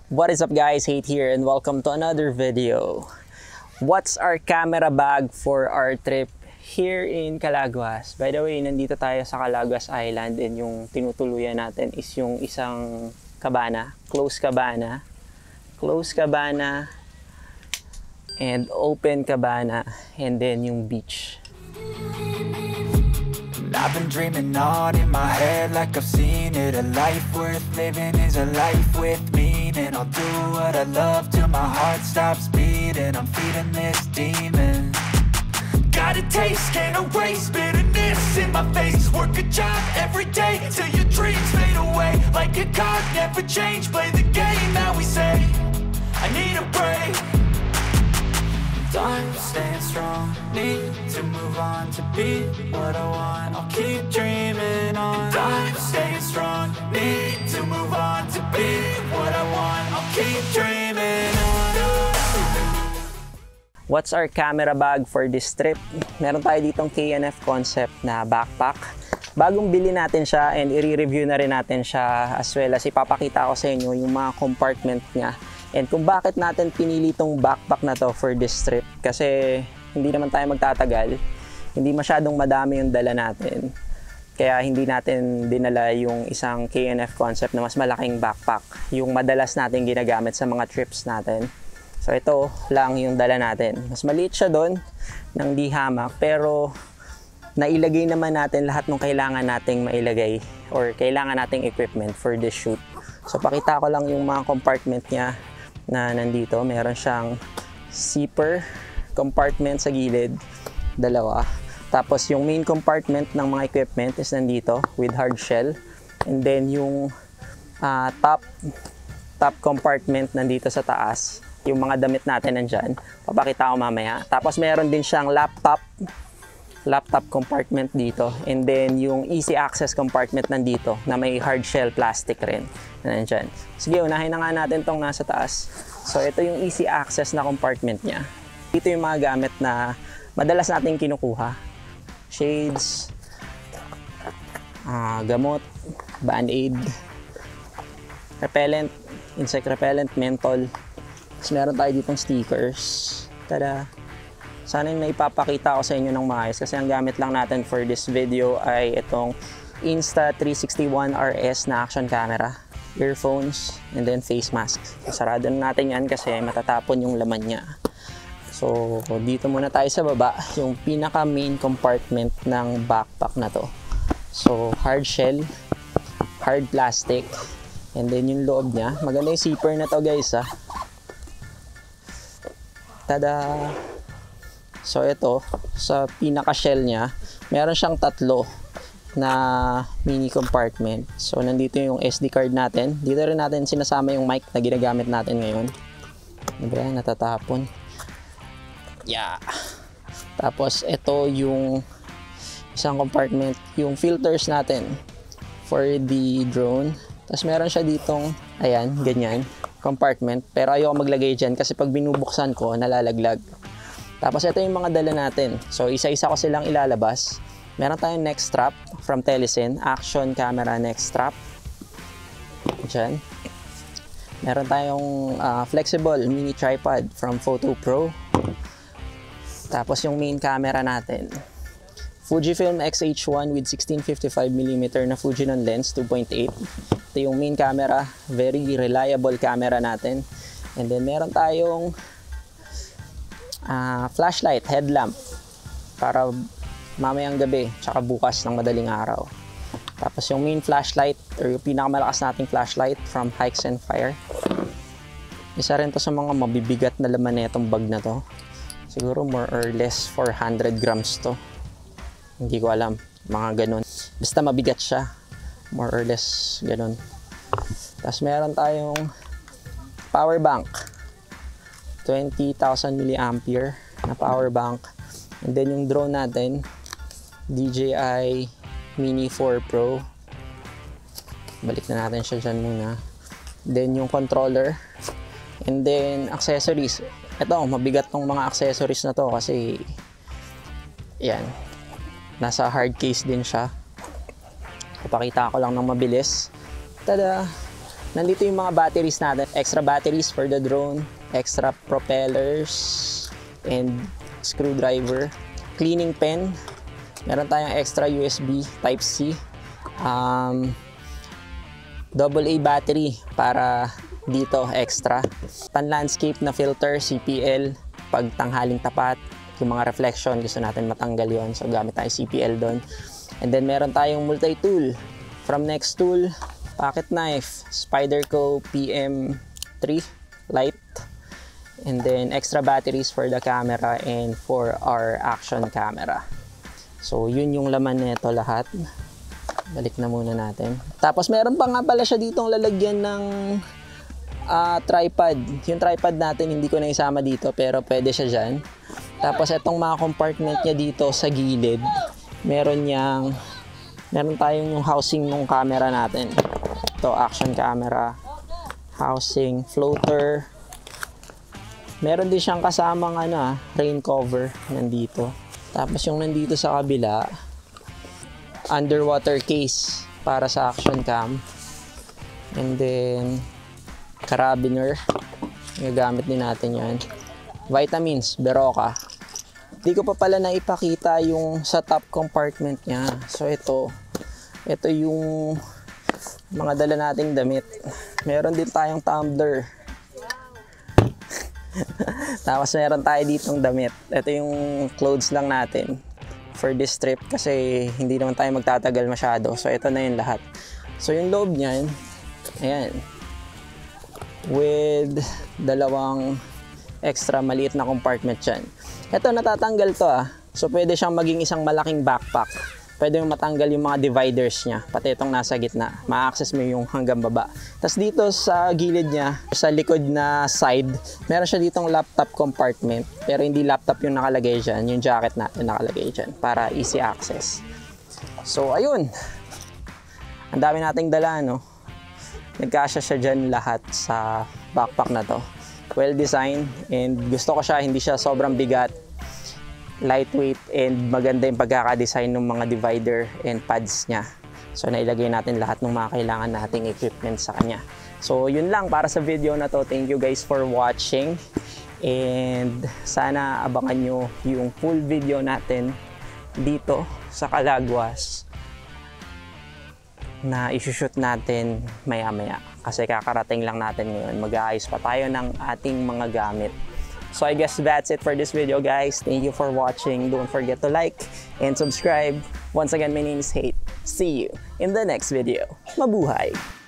What is up guys, Hate here and welcome to another video. What's our camera bag for our trip here in Calaguas? By the way, nandito tayo sa Calaguas Island and yung tinutuluyan natin is yung isang cabana, closed cabana and open cabana, and then yung beach. I've been dreaming on in my head like I've seen it. A life worth living is a life with meaning. I'll do what I love till my heart stops beating. I'm feeding this demon. Got a taste, can't erase bitterness in my face. Work a job every day till your dreams fade away. Like a card, never change, play the game that we say. I need a break. I'm staying strong, need to move on to be what I want. I'll keep dreaming on. I'm staying strong, need to move on to be what I want. I'll keep dreaming on. What's our camera bag for this trip? Meron tayo ditong K&F concept na backpack. Bagong bili natin siya and i-review na rin natin siya, as well as ipapakita ko sa inyo yung mga compartment niya. And kung bakit natin pinili itong backpack na to for this trip. Kasi hindi naman tayo magtatagal. Hindi masyadong madami yung dala natin. Kaya hindi natin dinala yung isang K&F concept na mas malaking backpack. Yung madalas natin ginagamit sa mga trips natin. So ito lang yung dala natin. Mas maliit siya doon ng di hamak. Pero nailagay naman natin lahat ng kailangan nating mailagay or kailangan nating equipment for this shoot. So pakita ko lang yung mga compartment niya na nandito. Meron siyang zipper compartment sa gilid, dalawa. Tapos yung main compartment ng mga equipment is nandito with hard shell. And then yung top compartment nandito sa taas. Yung mga damit natin nandyan. Papakita ko mamaya. Tapos meron din siyang laptop compartment dito, and then yung easy access compartment nandito na may hard shell plastic rin na nandyan. Sige, unahin na nga natin tong nasa taas. So ito yung easy access na compartment niya. Dito yung mga gamit na madalas natin kinukuha: shades, gamot, band-aid, repellent, insect repellent, menthol. Tapos meron tayo ditong stickers. Tada! Sana yung naipapakita ko sa inyo ng maayos, kasi ang gamit lang natin for this video ay itong Insta360 ONE RS na action camera, earphones, and then face mask. Sarado na natin yan kasi matatapon yung laman niya. So dito muna tayo sa baba, yung pinaka main compartment ng backpack na to. So hard shell, hard plastic, and then yung loob niya. Maganda yung zipper na to guys ha. Tada! So ito, sa pinaka-shell niya, meron siyang tatlo na mini compartment. So nandito yung SD card natin. Dito rin natin sinasama yung mic na ginagamit natin ngayon. Diba? Natatapon. Yeah. Tapos ito yung isang compartment, yung filters natin for the drone. Tapos meron siya ditong, ayan, ganyan, compartment. Pero ayoko maglagay dyan kasi pag binubuksan ko, nalalaglag. Tapos ito yung mga dala natin. So isa-isa ko silang ilalabas. Meron tayong neck strap from Telesin, action camera neck strap. Diyan. Meron tayong flexible mini tripod from Photo Pro. Tapos yung main camera natin, Fujifilm X-H1 with 16-55mm na Fujinon lens 2.8. Ito yung main camera, very reliable camera natin. And then meron tayong flashlight, headlamp para mamayang gabi tsaka bukas ng madaling araw. Tapos yung main flashlight or yung pinakamalakas nating flashlight from Hikes and Fire. Isa rin to sa mga mabibigat na laman na itong bag na to. Siguro more or less 400 grams to. Hindi ko alam, mga ganun. Basta mabigat siya, more or less ganun. Tapos meron tayong power bank, 20,000 mAh na power bank. And then yung drone natin, DJI Mini 4 Pro. Balik na natin siya dyan muna. Then yung controller. And then accessories. Ito, mabigat tong mga accessories na to kasi yan, nasa hard case din siya. Papakita ko lang ng mabilis. Tada! nandito yung mga batteries natin. Extra batteries for the drone, extra propellers, and screwdriver. Cleaning pen. Meron tayong extra USB Type-C. AA battery para dito extra. Pan-landscape na filter, CPL. Pag tanghaling tapat, yung mga reflection, gusto natin matanggal yon, so gamit tayo CPL doon. And then meron tayong multi-tool. From Nextool, pocket knife, Spyderco PM3 light, and then extra batteries for the camera and for our action camera. So yun yung laman nito lahat. Balik na muna natin. Tapos meron pa nga pala siya ditong lalagyan ng tripod. Yung tripod natin hindi ko na isama dito, pero pwede siya dyan. Tapos itong mga compartment niya dito sa gilid, meron tayong yung housing ng camera natin. Ito, action camera, housing, floater. Meron din siyang kasamang rain cover nandito. Tapos yung nandito sa kabila, underwater case para sa action cam. And then carabiner, gagamit din natin yan. Vitamins, Berocca. Di ko pa pala naipakita yung sa top compartment niya. So ito yung mga dala nating damit. Meron din tayong tumbler. Tapos meron tayo ditong damit. Ito yung clothes lang natin for this trip kasi hindi naman tayo magtatagal masyado. So ito na yung lahat. So yung loob niyan, ayan, with dalawang extra maliit na compartment dyan. Ito, natatanggal to So pwede siyang maging isang malaking backpack. Pwede yung matanggal yung mga dividers niya, pati itong nasa gitna. Ma-access mo yung hanggang baba. Tapos dito sa gilid niya, sa likod na side, meron siya ditong laptop compartment. Pero hindi laptop yung nakalagay dyan, yung jacket natin nakalagay dyan para easy access. So ayun, ang dami nating dala, no? Nagkasya siya dyan lahat sa backpack na to. Well designed, and gusto ko siya, hindi siya sobrang bigat, lightweight, and maganda yung pagkakadesign ng mga divider and pads niya. So nailagay natin lahat ng mga kailangan nating equipment sa kanya. So yun lang para sa video na to. Thank you guys for watching, and sana abangan nyo yung full video natin dito sa Calaguas na isushoot natin maya-maya. Kasi kakarating lang natin ngayon. Mag-aayos pa tayo ng ating mga gamit. So I guess that's it for this video, guys. Thank you for watching. Don't forget to like and subscribe. Once again, my name is Hate. See you in the next video. Mabuhay!